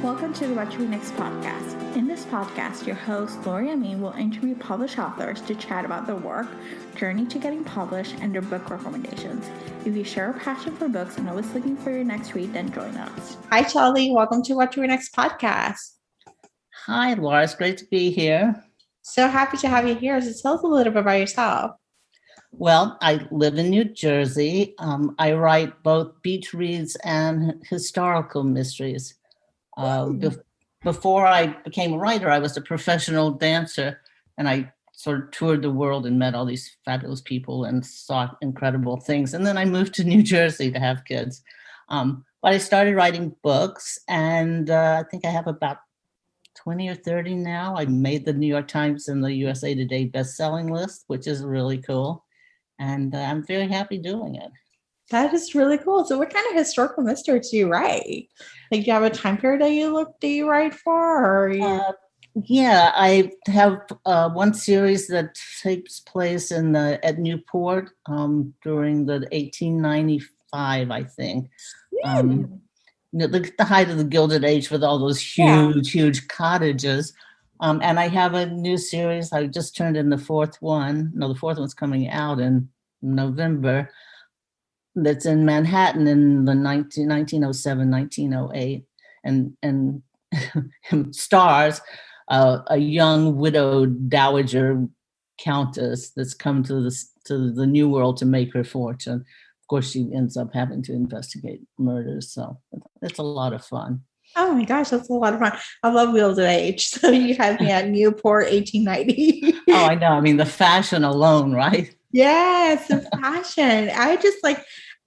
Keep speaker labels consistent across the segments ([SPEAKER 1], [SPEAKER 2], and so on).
[SPEAKER 1] Welcome to the What to Read Next podcast. In this podcast, your host, Lori Amin, will interview published authors to chat about their work, journey to getting published, and their book recommendations. If you share a passion for books and always looking for your next read, then join us.
[SPEAKER 2] Hi, Shelley. Welcome to What to Read Next podcast.
[SPEAKER 3] Hi, Laura. It's great to be here.
[SPEAKER 2] So happy to have you here. So tell us a little bit about yourself.
[SPEAKER 3] Well, I live in New Jersey. I write both beach reads and historical mysteries. Before I became a writer, I was a professional dancer, and I sort of toured the world and met all these fabulous people and saw incredible things. And then I moved to New Jersey to have kids. But I started writing books, and I think I have about 20 or 30 now. I made the New York Times and the USA Today best-selling list, which is really cool. And I'm very happy doing it.
[SPEAKER 2] That is really cool. So what kind of historical mysteries do you write? Like, do you have a time period that you write for? Or
[SPEAKER 3] yeah, I have one series that takes place at Newport during the 1895, I think. The height of the Gilded Age with all those huge cottages. And I have a new series. I just turned in the fourth one. No, the fourth one's coming out in November. That's in Manhattan in the 1907, 1908, and stars a young widowed dowager countess that's come to the New World to make her fortune. Of course, she ends up having to investigate murders, so it's a lot of fun.
[SPEAKER 2] Oh my gosh, that's a lot of fun. I love Gilded Age. So you had me at Newport 1890.
[SPEAKER 3] Oh, I know. I mean, the fashion alone, right?
[SPEAKER 2] Yes, the fashion.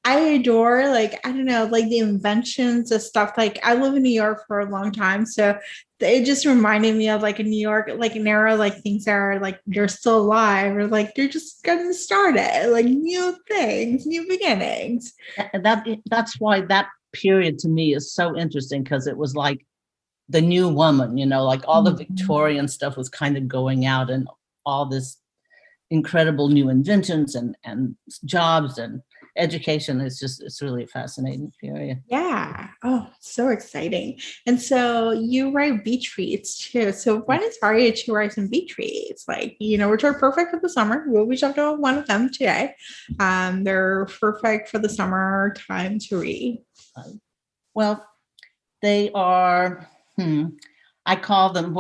[SPEAKER 2] I adore, I don't know, the inventions of stuff. I live in New York for a long time. So it just reminded me of in New York, an era, things are they're still alive, or they're just getting started, new things, new beginnings.
[SPEAKER 3] That's why that period to me is so interesting, because it was like the new woman, all the Victorian stuff was kind of going out, and all this incredible new inventions and jobs and education. It's really a fascinating period.
[SPEAKER 2] Yeah. Oh, so exciting. And so you write beach reads too. So what inspired you to write some beach reads? Which are perfect for the summer. We'll be talking about one of them today. They're perfect for the summer time to read.
[SPEAKER 3] Well, they are, I call them,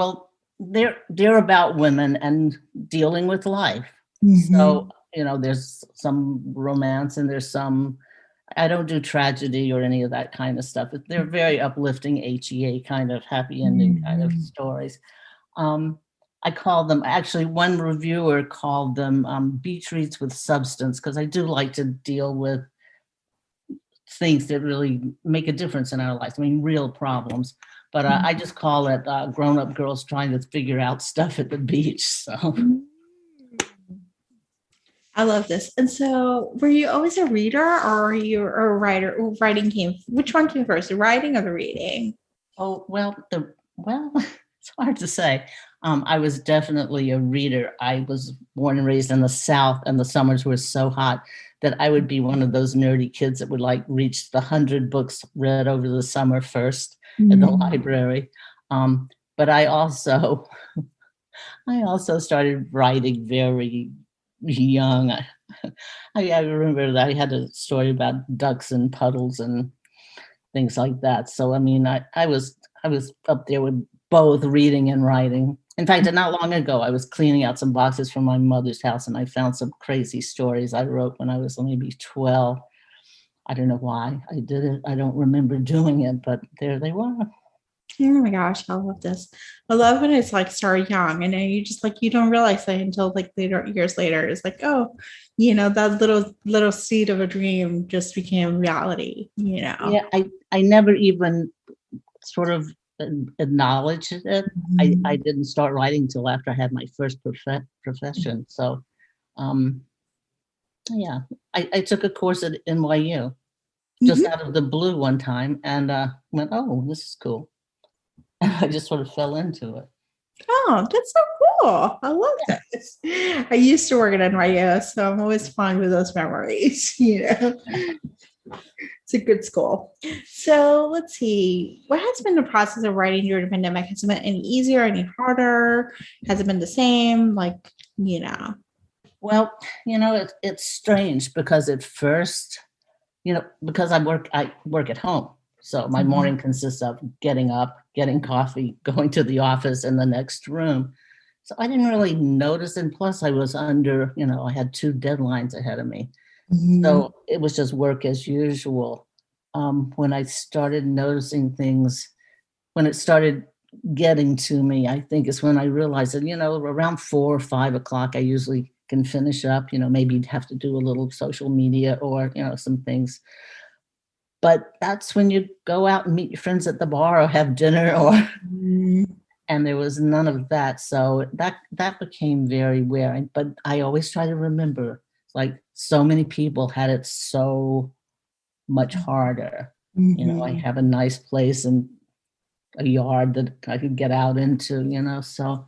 [SPEAKER 3] they're about women and dealing with life. Mm-hmm. So, there's some romance and there's some, I don't do tragedy or any of that kind of stuff. They're very uplifting HEA kind of happy ending kind of stories. I call them, actually one reviewer called them beach reads with substance, because I do like to deal with things that really make a difference in our lives. I mean, real problems. But I just call it grown-up girls trying to figure out stuff at the beach. So
[SPEAKER 2] I love this. And so were you always a reader, or are you a writer? Writing which one came first, the writing or the reading?
[SPEAKER 3] Oh, well, it's hard to say. I was definitely a reader. I was born and raised in the South, and the summers were so hot that I would be one of those nerdy kids that would reach the 100 books read over the summer first at the library. But I also started writing very young. I remember that I had a story about ducks and puddles and things like that. So I mean, I was up there with both reading and writing. In fact, not long ago, I was cleaning out some boxes from my mother's house, and I found some crazy stories I wrote when I was maybe 12. I don't know why I did it. I don't remember doing it, but there they were.
[SPEAKER 2] Oh my gosh, I love this. I love when it's start young, and then you just you don't realize it until years later. It's that little seed of a dream just became reality. Yeah,
[SPEAKER 3] I never even sort of acknowledged it. Mm-hmm. I didn't start writing until after I had my first profession. So, I took a course at NYU just out of the blue one time, and went, oh, this is cool. I just sort of fell into it.
[SPEAKER 2] Oh, that's so cool. I love this. I used to work at NYU, so I'm always fond with those memories, It's a good school. So let's see. What has been the process of writing during the pandemic? Has it been any easier, any harder? Has it been the same?
[SPEAKER 3] Well, it's strange because at first, because I work at home. So my morning consists of getting up, getting coffee, going to the office in the next room. So I didn't really notice. And plus I was under, I had 2 deadlines ahead of me. So it was just work as usual. When I started noticing things, when it started getting to me, I think is when I realized that, around 4 or 5 o'clock, I usually can finish up, maybe have to do a little social media or, some things. But that's when you go out and meet your friends at the bar or have dinner and there was none of that. So that became very wearing. But I always try to remember, like so many people had it so much harder. I have a nice place and a yard that I could get out into, so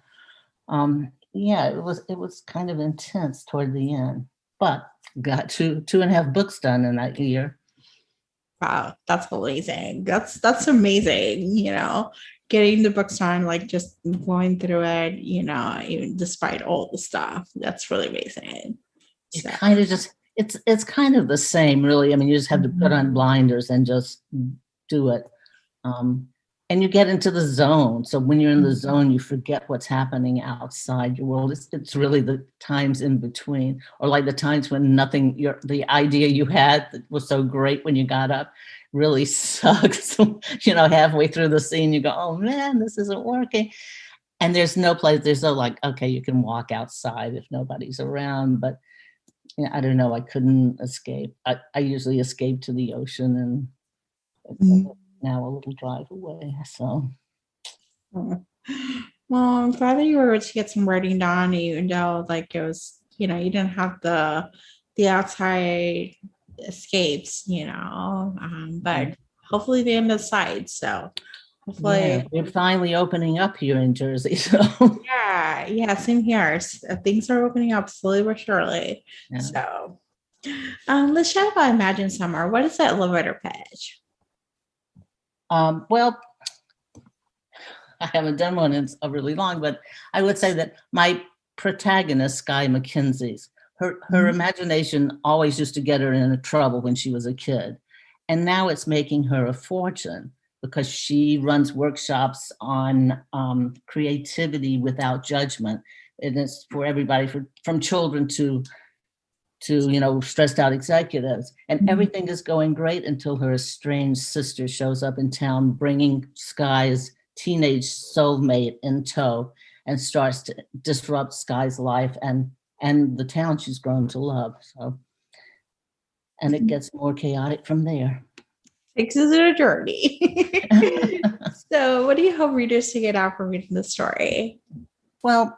[SPEAKER 3] yeah, it was kind of intense toward the end, but got 2.5 books done in that year.
[SPEAKER 2] Wow, that's amazing. That's amazing, getting the books done, like just going through it, even despite all the stuff. That's really amazing.
[SPEAKER 3] It kind of just it's kind of the same, really. I mean, you just have to put on blinders and just do it. And you get into the zone. So when you're in the zone, you forget what's happening outside your world. It's really the times in between, or like the times when the idea you had that was so great when you got up really sucks. Halfway through the scene, you go, oh man, this isn't working. And there's no place, there's no like, okay, you can walk outside if nobody's around, but I don't know, I couldn't escape. I usually escape to the ocean and now a little drive away. So,
[SPEAKER 2] well, I'm glad that you were able to get some writing done, even though like it was, you didn't have the outside escapes, but hopefully they end the sight. So hopefully,
[SPEAKER 3] we're finally opening up here in Jersey. So
[SPEAKER 2] yeah, same here. Things are opening up slowly but surely.
[SPEAKER 3] Yeah.
[SPEAKER 2] So, let's chat about Imagine Summer. What is that elevator pitch?
[SPEAKER 3] Well, I haven't done one in a really long, but I would say that my protagonist, Skye McKenzie's, her imagination always used to get her into trouble when she was a kid. And now it's making her a fortune because she runs workshops on creativity without judgment. And it's for everybody, from children to stressed out executives, and everything is going great until her estranged sister shows up in town, bringing Skye's teenage soulmate in tow and starts to disrupt Skye's life and the town she's grown to love. So, and it gets more chaotic from there.
[SPEAKER 2] Takes us on a journey. So what do you hope readers to get out from reading the story?
[SPEAKER 3] Well,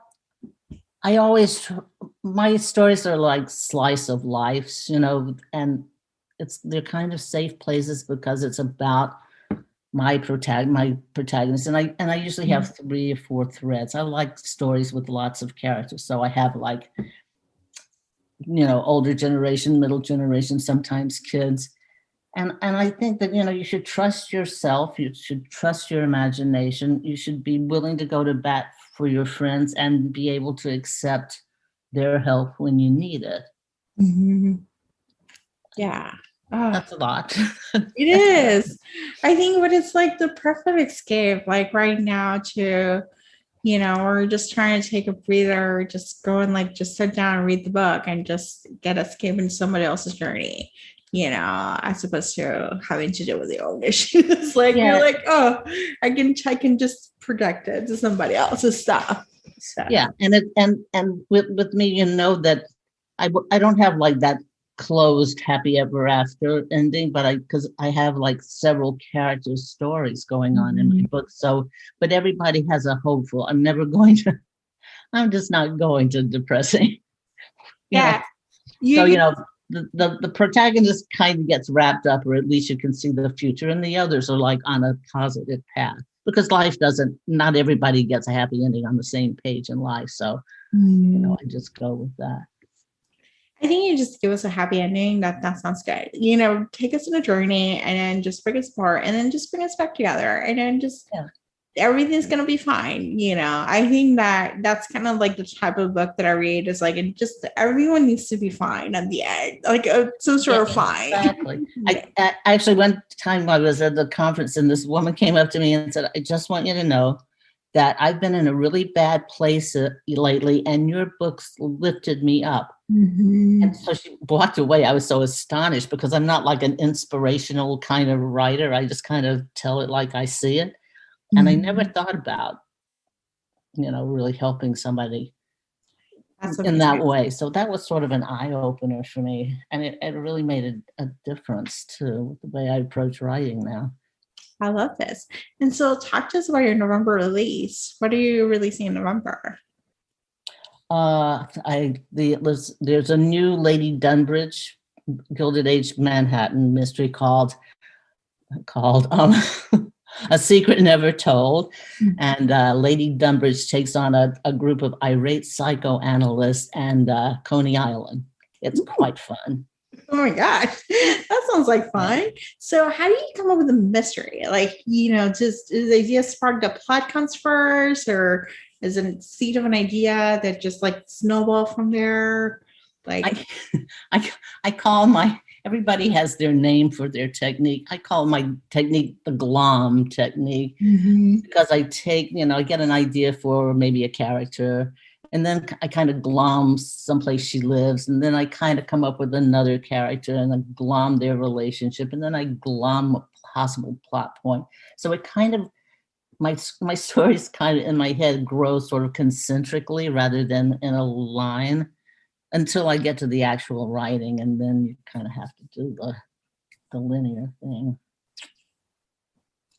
[SPEAKER 3] my stories are like slice of lives, and they're kind of safe places because it's about my protagonist. And I usually have 3 or 4 threads. I like stories with lots of characters. So I have like, older generation, middle generation, sometimes kids. And I think that, you should trust yourself. You should trust your imagination. You should be willing to go to bat for your friends and be able to accept their help when you need it.
[SPEAKER 2] Yeah.
[SPEAKER 3] That's a lot.
[SPEAKER 2] It is. I think, but it's like the perfect escape, like right now to, we're just trying to take a breather, just go and like, just sit down and read the book and just get escape into somebody else's journey, as opposed to having to deal with your own issues. Like, you're like, oh, I can just project it to somebody else's stuff. So.
[SPEAKER 3] Yeah. And with me, that I don't have like that closed happy ever after ending, but because I have like several character stories going on in my book. So, but everybody has a hopeful. I'm just not going to depressing.
[SPEAKER 2] Yeah.
[SPEAKER 3] The protagonist kind of gets wrapped up, or at least you can see the future, and the others are like on a positive path, because not everybody gets a happy ending on the same page in life. So, I just go with that.
[SPEAKER 2] I think you just give us a happy ending. That sounds good. Take us on a journey and then just bring us apart and then just bring us back together and then just
[SPEAKER 3] Yeah.
[SPEAKER 2] everything's gonna be fine. I think that's kind of like the type of book that I read is like it just everyone needs to be fine at the end, like some sort of fine.
[SPEAKER 3] Exactly. I actually one time I was at the conference and this woman came up to me and said, I just want you to know that I've been in a really bad place lately and your books lifted me up.
[SPEAKER 2] Mm-hmm.
[SPEAKER 3] And so she walked away. I was so astonished because I'm not like an inspirational kind of writer. I just kind of tell it like I see it. And I never thought about, really helping somebody in that way. So that was sort of an eye opener for me. And it really made a difference to the way I approach writing now.
[SPEAKER 2] I love this. And so talk to us about your November release. What are you releasing in November?
[SPEAKER 3] There's a new Lady Dunbridge Gilded Age Manhattan mystery called A Secret Never Told. And Lady Dunbridge takes on a group of irate psychoanalysts and Coney Island. It's quite fun.
[SPEAKER 2] Oh my gosh, that sounds like fun. So how do you come up with a mystery? Like, just is the idea sparked up plot comes first, or is it a seed of an idea that just like snowball from there? Like
[SPEAKER 3] I call everybody has their name for their technique. I call my technique the glom technique because I get an idea for maybe a character and then I kind of glom someplace she lives. And then I kind of come up with another character and I glom their relationship. And then I glom a possible plot point. So it kind of, my stories kind of in my head grow sort of concentrically rather than in a line until I get to the actual writing. And then you kind of have to do the linear thing.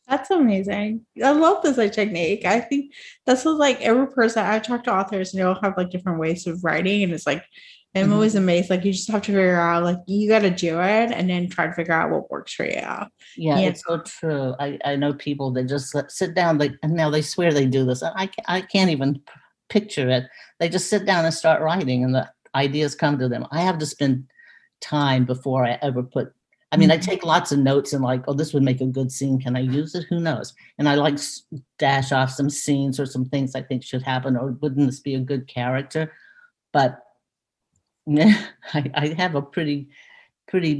[SPEAKER 2] That's amazing. I love this technique. I think that's what like every person I talk to authors and they all have like different ways of writing. And it's like, I'm always amazed. Like you just have to figure out, like you got to do it and then try to figure out what works for you.
[SPEAKER 3] Yeah, it's so true. I know people that just sit down, and now they swear they do this. I can't even picture it. They just sit down and start writing and the ideas come to them. I have to spend time before I ever I take lots of notes and like, oh, this would make a good scene. Can I use it? Who knows? And I like dash off some scenes or some things I think should happen, or wouldn't this be a good character? But I have a pretty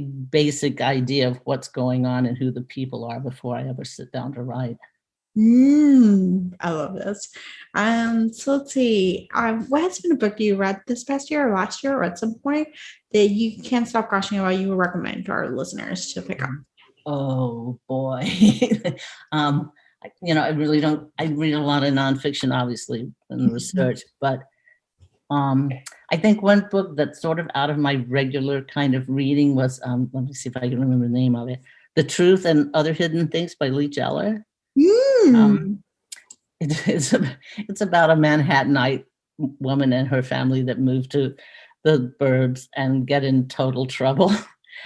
[SPEAKER 3] basic idea of what's going on and who the people are before I ever sit down to write.
[SPEAKER 2] I love this. So let's see. What has been a book you read this past year or last year or at some point that you can't stop gushing about you would recommend to our listeners to pick up?
[SPEAKER 3] Oh boy. I really don't. I read a lot of nonfiction, obviously, in research, but I think one book that's sort of out of my regular kind of reading was let me see if I can remember the name of it. The Truth and Other Hidden Things by Lee Jeller. It's about a Manhattanite woman and her family that moved to the burbs and get in total trouble.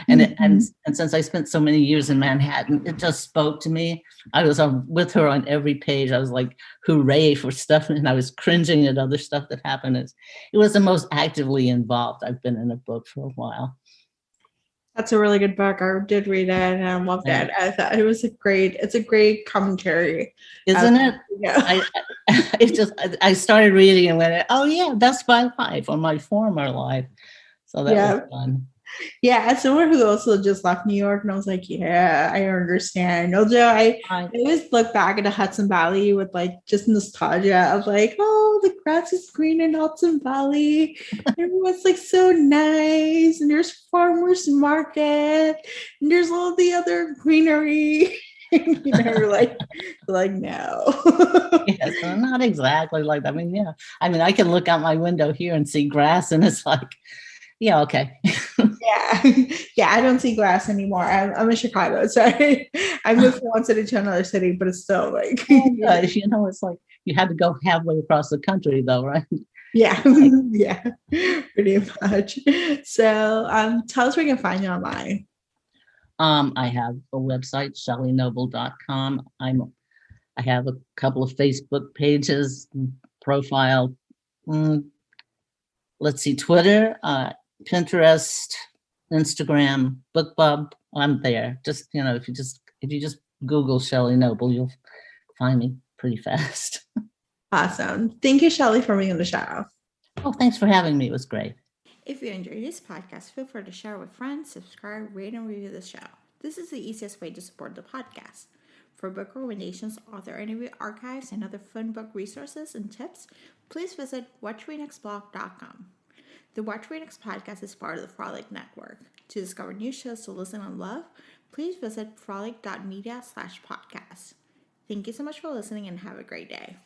[SPEAKER 3] And since I spent so many years in Manhattan, it just spoke to me. I was with her on every page. I was like, hooray for stuff. And I was cringing at other stuff that happened. It was the most actively involved I've been in a book for a while.
[SPEAKER 2] That's a really good book. I did read it and I loved it. I thought it's a great commentary.
[SPEAKER 3] Isn't it? Yeah. I started reading and went, oh yeah, that's my life or my former life. So that was fun.
[SPEAKER 2] Yeah, as someone who also just left New York, and I was like, yeah, I understand. Although I always look back at the Hudson Valley with like just nostalgia of like, oh, the grass is green in Hudson Valley. Everyone's like so nice, and there's farmers market, and there's all the other greenery. like no.
[SPEAKER 3] Yes, not exactly like that. I can look out my window here and see grass, and it's like, yeah, okay.
[SPEAKER 2] Yeah, I don't see grass anymore. I'm in Chicago, so I moved from one city to another city, but it's still like
[SPEAKER 3] it's like you had to go halfway across the country though, right?
[SPEAKER 2] Yeah. Yeah, pretty much. So tell us where you can find you online.
[SPEAKER 3] I have a website, ShelleyNoble.com. I have a couple of Facebook pages, profile. Let's see, Twitter, Pinterest, Instagram, BookBub. I'm there. Just, if you just Google Shelley Noble, you'll find me pretty fast.
[SPEAKER 2] Awesome. Thank you, Shelley, for being on the show.
[SPEAKER 3] Oh, thanks for having me. It was great.
[SPEAKER 1] If you enjoyed this podcast, feel free to share with friends, subscribe, rate, and review the show. This is the easiest way to support the podcast. For book recommendations, author interview archives, and other fun book resources and tips, please visit WhatchWeNextBlog.com. The Watch Read Next podcast is part of the Frolic Network. To discover new shows to listen and love, please visit frolic.media/podcast. Thank you so much for listening and have a great day.